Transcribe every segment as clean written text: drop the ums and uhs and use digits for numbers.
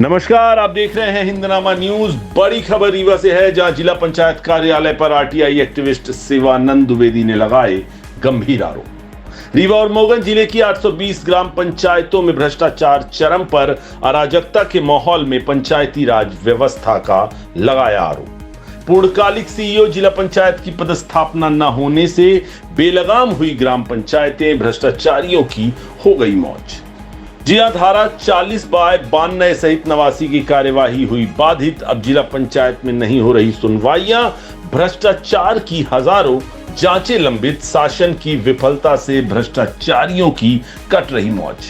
नमस्कार, आप देख रहे हैं हिंदनामा न्यूज। बड़ी खबर रीवा से है, जहां जिला पंचायत कार्यालय पर आरटीआई एक्टिविस्ट शिवानंद द्विवेदी ने लगाए गंभीर आरोप। रीवा और मोगन जिले की 820 ग्राम पंचायतों में भ्रष्टाचार चरम पर, अराजकता के माहौल में पंचायती राज व्यवस्था का लगाया आरोप। पूर्णकालिक सीईओ जिला पंचायत की पदस्थापना न होने से बेलगाम हुई ग्राम पंचायतें, भ्रष्टाचारियों की हो गई मौज। जी हां, धारा 40/92 सहित 89 की कार्यवाही हुई बाधित। अब जिला पंचायत में नहीं हो रही सुनवाइयां, भ्रष्टाचार की हजारों जांचें लंबित, शासन की विफलता से भ्रष्टाचारियों की कट रही मौज।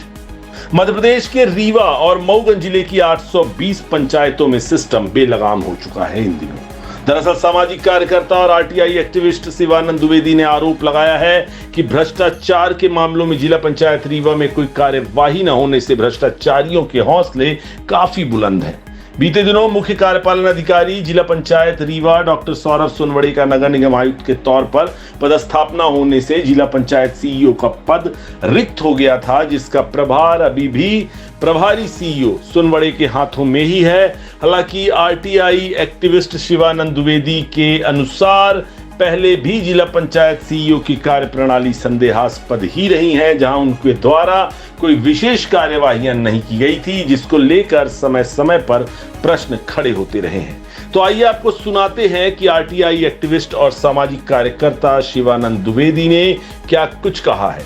मध्य प्रदेश के रीवा और मऊगंज जिले की 820 पंचायतों में सिस्टम बेलगाम हो चुका है इन दिनों। दरअसल सामाजिक कार्यकर्ता और आरटीआई एक्टिविस्ट शिवानंद द्विवेदी ने आरोप लगाया है कि भ्रष्टाचार के मामलों में जिला पंचायत रीवा में कोई कार्यवाही न होने से भ्रष्टाचारियों के हौसले काफी बुलंद हैं। बीते दिनों मुख्य कार्यपालन अधिकारी जिला पंचायत रीवा डॉक्टर सौरभ सोनवड़े का नगर निगम आयुक्त के तौर पर पदस्थापना होने से जिला पंचायत सीईओ का पद रिक्त हो गया था, जिसका प्रभार अभी भी प्रभारी सीईओ सोनवड़े के हाथों में ही है। हालांकि आरटीआई एक्टिविस्ट शिवानंद द्विवेदी के अनुसार पहले भी जिला पंचायत सीईओ की कार्यप्रणाली संदेहास्पद ही रही है, जहां उनके द्वारा कोई विशेष कार्यवाहियां नहीं की गई थी, जिसको लेकर समय समय पर प्रश्न खड़े होते रहे हैं। तो आइए आपको सुनाते हैं कि आरटीआई एक्टिविस्ट और सामाजिक कार्यकर्ता शिवानंद द्विवेदी ने क्या कुछ कहा है।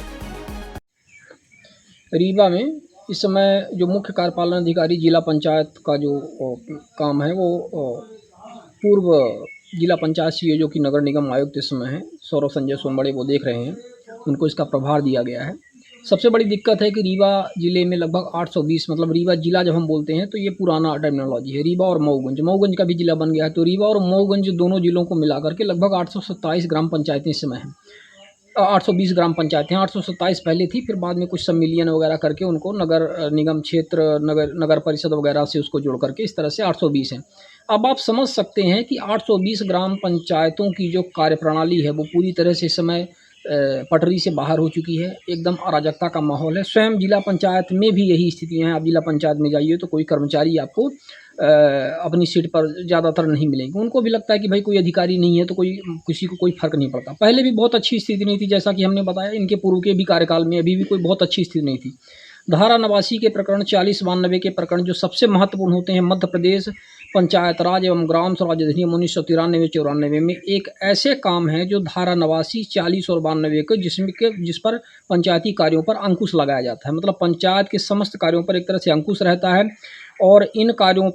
रीवा में इस समय जो मुख्य कार्यपालन अधिकारी जिला पंचायत का जो काम है वो पूर्व जिला पंचायत सीईओ जो कि नगर निगम आयुक्त इस समय है सौरभ संजय सोनवड़े वो देख रहे हैं, उनको इसका प्रभार दिया गया है। सबसे बड़ी दिक्कत है कि रीवा जिले में लगभग 820, मतलब रीवा जिला जब हम बोलते हैं तो ये पुराना टर्मिनोलॉजी है। रीवा और मऊगंज का भी जिला बन गया है, तो रीवा और मऊगंज दोनों जिलों को मिलाकर के लगभग 827 ग्राम पंचायतें इस समय हैं। 820 ग्राम पंचायतें, 827 पहले थी, फिर बाद में कुछ सम्मिलियन वगैरह करके उनको नगर निगम क्षेत्र नगर परिषद वगैरह से उसको जोड़ करके इस तरह से 820 हैं। अब आप समझ सकते हैं कि 820 ग्राम पंचायतों की जो कार्यप्रणाली है वो पूरी तरह से इस समय पटरी से बाहर हो चुकी है। एकदम अराजकता का माहौल है। स्वयं जिला पंचायत में भी यही स्थितियाँ हैं। आप जिला पंचायत में जाइए तो कोई कर्मचारी आपको अपनी सीट पर ज़्यादातर नहीं मिलेंगे। उनको भी लगता है कि भाई कोई अधिकारी नहीं है तो किसी को कोई फ़र्क नहीं पड़ता। पहले भी बहुत अच्छी स्थिति नहीं थी, जैसा कि हमने बताया, इनके पूर्व के भी कार्यकाल में अभी भी कोई बहुत अच्छी स्थिति नहीं थी। धारा 89 के प्रकरण, 40/92 के प्रकरण जो सबसे महत्वपूर्ण होते हैं, मध्य प्रदेश पंचायत राज एवं ग्राम स्वराज अधिनियम 1993-94 में एक ऐसे काम हैं जो धारा 89, 40 और 92 के जिस पर पंचायती कार्यों पर अंकुश लगाया जाता है। मतलब पंचायत के समस्त कार्यों पर एक तरह से अंकुश रहता है और इन कार्यों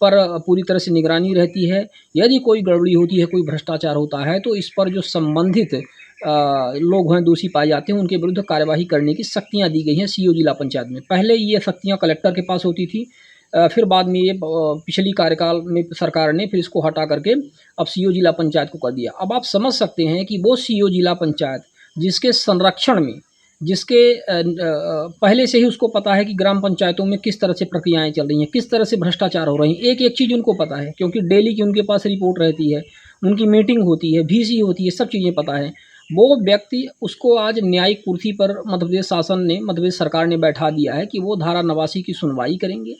पर पूरी तरह से निगरानी रहती है। यदि कोई गड़बड़ी होती है, कोई भ्रष्टाचार होता है, तो इस पर जो संबंधित लोग हैं, दोषी पाए जाते हैं, उनके विरुद्ध कार्यवाही करने की शक्तियाँ दी गई हैं सीईओ जिला पंचायत में। पहले ये शक्तियाँ कलेक्टर के पास होती थी, फिर बाद में ये पिछली कार्यकाल में सरकार ने फिर इसको हटा करके अब सीईओ जिला पंचायत को कर दिया। अब आप समझ सकते हैं कि वो सीईओ जिला पंचायत जिसके संरक्षण में, जिसके पहले से ही उसको पता है कि ग्राम पंचायतों में किस तरह से प्रक्रियाएं चल रही हैं, किस तरह से भ्रष्टाचार हो रही हैं, एक एक चीज़ उनको पता है, क्योंकि डेली की उनके पास रिपोर्ट रहती है, उनकी मीटिंग होती है, वीसी होती है, सब चीज़ें पता है। वो व्यक्ति, उसको आज न्यायिक कुर्सी पर मध्य प्रदेश शासन ने, मध्य प्रदेश सरकार ने बैठा दिया है कि वो धारा 89 की सुनवाई करेंगे,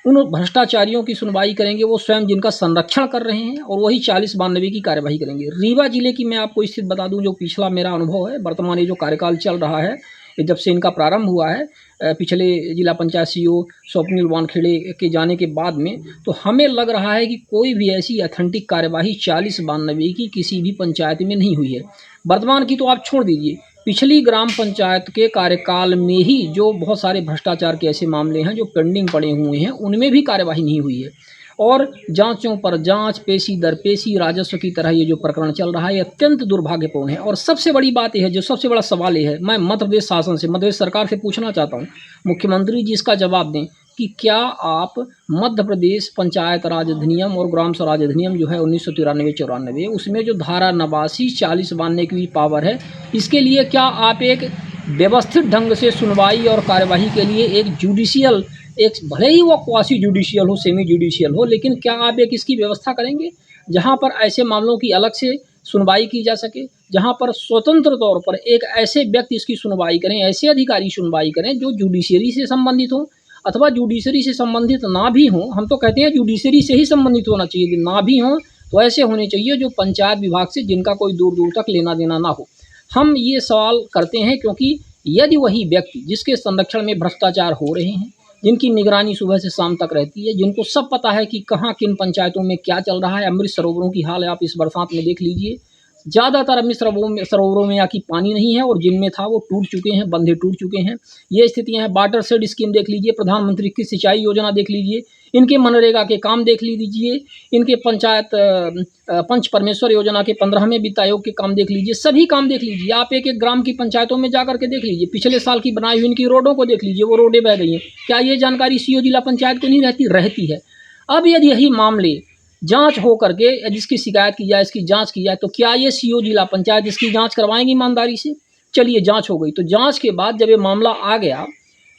उन भ्रष्टाचारियों की सुनवाई करेंगे, वो स्वयं जिनका संरक्षण कर रहे हैं, और वही 40/92 की कार्यवाही करेंगे। रीवा जिले की मैं आपको स्थिति बता दूं, जो पिछला मेरा अनुभव है, वर्तमान ये जो कार्यकाल चल रहा है, जब से इनका प्रारंभ हुआ है, पिछले जिला पंचायत सीईओ स्वप्निल वानखेड़े के जाने के बाद में, तो हमें लग रहा है कि कोई भी ऐसी ऑथेंटिक कार्यवाही 40/92 की किसी भी पंचायत में नहीं हुई है। वर्तमान की तो आप छोड़ दीजिए, पिछली ग्राम पंचायत के कार्यकाल में ही जो बहुत सारे भ्रष्टाचार के ऐसे मामले हैं जो पेंडिंग पड़े हुए हैं, उनमें भी कार्यवाही नहीं हुई है। और जांचों पर जांच, पेशी दर पेशी, राजस्व की तरह ये जो प्रकरण चल रहा है, ये अत्यंत दुर्भाग्यपूर्ण है। और सबसे बड़ी बात यह है, जो सबसे बड़ा सवाल ये है, मैं मध्य प्रदेश शासन से, मध्य प्रदेश सरकार से पूछना चाहता हूँ, मुख्यमंत्री जी इसका जवाब दें कि क्या आप मध्य प्रदेश पंचायत राज अधिनियम और ग्राम स्वराज अधिनियम जो है 1993-94, उसमें जो धारा 89, 40/92 की पावर है, इसके लिए क्या आप एक व्यवस्थित ढंग से सुनवाई और कार्यवाही के लिए एक जुडिशियल, एक भले ही वो क्वासी जुडिशियल हो, सेमी जुडिशियल हो, लेकिन क्या आप एक इसकी व्यवस्था करेंगे जहाँ पर ऐसे मामलों की अलग से सुनवाई की जा सके, जहाँ पर स्वतंत्र तौर पर एक ऐसे व्यक्ति इसकी सुनवाई करें, ऐसे अधिकारी सुनवाई करें जो जुडिशियरी से संबंधित हों। अथवा जुडिशरी से संबंधित ना भी हों, हम तो कहते हैं जुडिशरी से ही संबंधित होना चाहिए, कि ना भी हों तो ऐसे होने चाहिए जो पंचायत विभाग से जिनका कोई दूर दूर तक लेना देना ना हो। हम ये सवाल करते हैं क्योंकि यदि वही व्यक्ति जिसके संरक्षण में भ्रष्टाचार हो रहे हैं, जिनकी निगरानी सुबह से शाम तक रहती है, जिनको सब पता है कि कहाँ किन पंचायतों में क्या चल रहा है, अमृत सरोवरों की हाल आप इस बरसात में देख लीजिए, ज़्यादातर अमृत सरोवरों में या कि पानी नहीं है, और जिनमें था वो टूट चुके हैं, बंधे टूट चुके हैं। ये स्थितियां हैं। वाटर शेड स्कीम देख लीजिए, प्रधानमंत्री की सिंचाई योजना देख लीजिए, इनके मनरेगा के काम देख लीजिए, इनके पंचायत पंच परमेश्वर योजना के 15वें वित्त आयोग के काम देख लीजिए, सभी काम देख लीजिए। आप एक एक ग्राम की पंचायतों में जा करके देख लीजिए, पिछले साल की बनाई हुई इनकी रोडों को देख लीजिए, वो रोडें बह गई हैं। क्या ये जानकारी सीओ जिला पंचायत को नहीं रहती है। अब यदि यही मामले जांच हो करके जिसकी शिकायत की जाए, इसकी जांच की जाए, तो क्या ये सीओ जिला पंचायत इसकी जांच करवाएंगी ईमानदारी से? चलिए जांच हो गई, तो जांच के बाद जब ये मामला आ गया,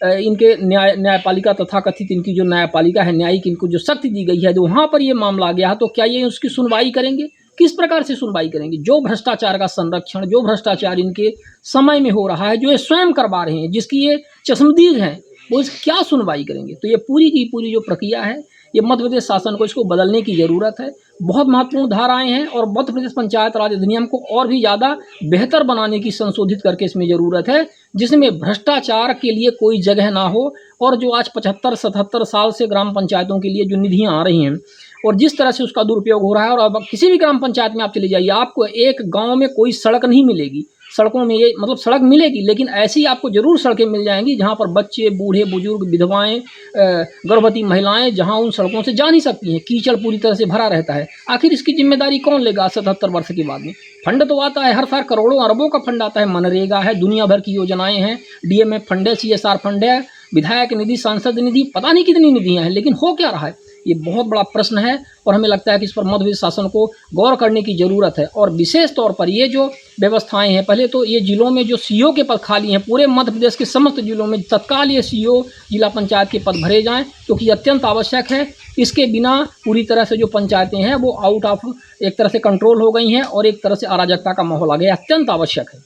इनके न्यायपालिका तथाकथित इनकी जो न्यायपालिका है, न्यायिक इनको जो शक्ति दी गई है, तो वहाँ पर ये मामला आ गया, तो क्या ये उसकी सुनवाई करेंगे? किस प्रकार से सुनवाई करेंगे? जो भ्रष्टाचार का संरक्षण, जो भ्रष्टाचार इनके समय में हो रहा है, जो ये स्वयं करवा रहे हैं, जिसकी ये चश्मदीद हैं, वो इस क्या सुनवाई करेंगे? तो ये पूरी की पूरी जो प्रक्रिया है, ये मध्य प्रदेश शासन को इसको बदलने की ज़रूरत है। बहुत महत्वपूर्ण धाराएं हैं और मध्य प्रदेश पंचायत राज अधिनियम को और भी ज़्यादा बेहतर बनाने की, संशोधित करके इसमें ज़रूरत है, जिसमें भ्रष्टाचार के लिए कोई जगह ना हो। और जो आज 75-77 साल से ग्राम पंचायतों के लिए जो निधियाँ आ रही हैं और जिस तरह से उसका दुरुपयोग हो रहा है, और अब किसी भी ग्राम पंचायत में आप चले जाइए, आपको एक गाँव में कोई सड़क नहीं मिलेगी। सड़कों में ये मतलब सड़क मिलेगी, लेकिन ऐसी आपको ज़रूर सड़कें मिल जाएंगी जहाँ पर बच्चे, बूढ़े, बुजुर्ग, विधवाएं, गर्भवती महिलाएं जहाँ उन सड़कों से जा नहीं सकती हैं। कीचड़ पूरी तरह से भरा रहता है। आखिर इसकी जिम्मेदारी कौन लेगा 77 वर्ष के बाद में? फंड तो आता है, हर साल करोड़ों अरबों का फंड आता है, मनरेगा है, दुनिया भर की योजनाएं हैं, डीएमएफ फंड है, CSR फंड है, विधायक निधि, सांसद निधि, पता नहीं कितनी निधियाँ हैं, लेकिन हो क्या रहा है? ये बहुत बड़ा प्रश्न है और हमें लगता है कि इस पर मध्य प्रदेश शासन को गौर करने की ज़रूरत है। और विशेष तौर पर ये जो व्यवस्थाएं हैं, पहले तो ये जिलों में जो सीओ के पद खाली हैं, पूरे मध्य प्रदेश के समस्त जिलों में तत्काल ये सीओ जिला पंचायत के पद भरे जाएं, क्योंकि तो अत्यंत आवश्यक है। इसके बिना पूरी तरह से जो पंचायतें हैं वो आउट ऑफ एक तरह से कंट्रोल हो गई हैं और एक तरह से अराजकता का माहौल आ गया, अत्यंत आवश्यक है।